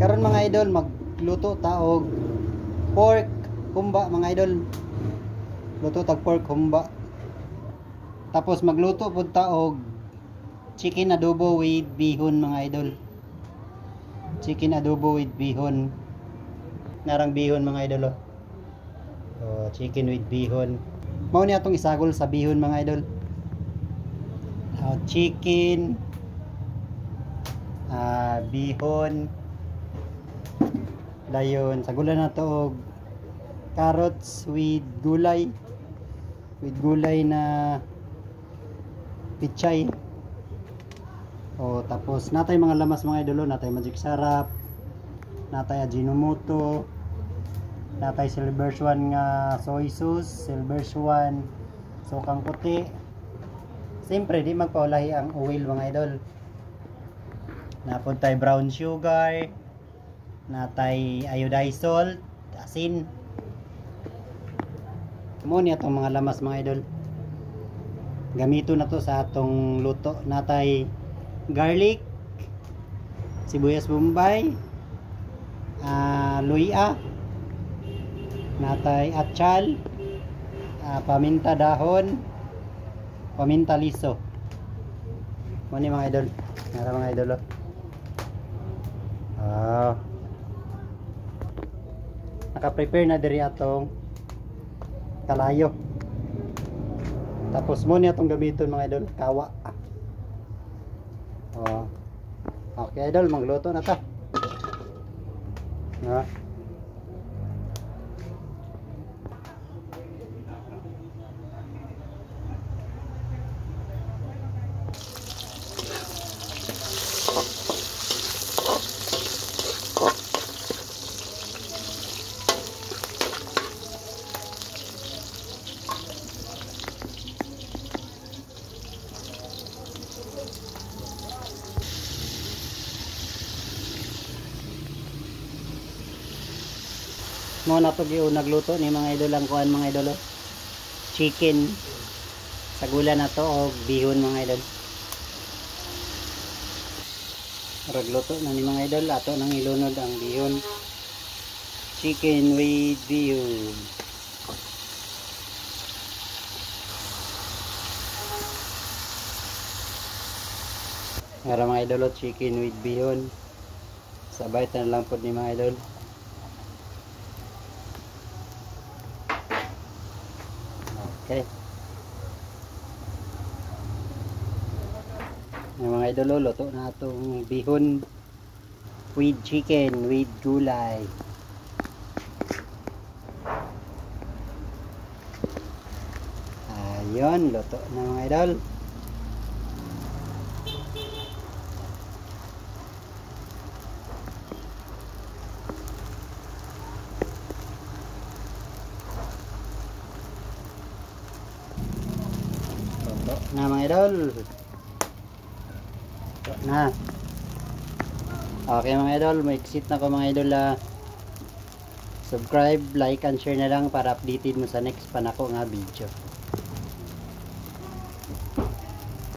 Karon mga idol, magluto ta og pork humba mga idol. Luto tag pork humba. Tapos magluto pud ta og chicken adobo with bihon mga idol. Chicken adobo with bihon. Narang bihon mga idol oh. Oh, chicken with bihon. Mao ni atong isagol sa bihon mga idol. Chicken, bihon, dayon sagulan na to og carrots with gulay na pichay. O tapos natay mga lamas mga idolo, natay magic sarap, natay ajinomoto, natay silver swan nga soy sauce, silver swan sukang puti. Siyempre di magpaulahi ang oil mga idol. Napod tay brown sugar, natay iodized salt, asin. Mo ni atong mga lamas mga idol. Gamito na to sa atong luto. Natay garlic, sibuyas bombay, luya, natay atchal, paminta dahon, paminta liso. Mo ni mga idol. Nara mga idol. Naka-prepare na diri atong kalayo. Tapos mo ni atong gamiton mga idol, kawa. Okay idol, magluto na ta. Mo na to gyud nagluto ni mga idol ang kuan mga idol. Chicken sagula na to og bihon mga idol. Ragluto na ni mga idol, ato nang ilunod ang bihon. Chicken with bihon. Ngara mga idol, chicken with bihon. Sabay ta lang pod ni mga idol. Okay. Yung mga idolo, luto na itong bihon with chicken with gulay. Ayun, luto na mga idol. Na mga idol, na okay mga idol, may exit na ko mga idol. Subscribe, like and share na lang para updated mo sa next panako nga video.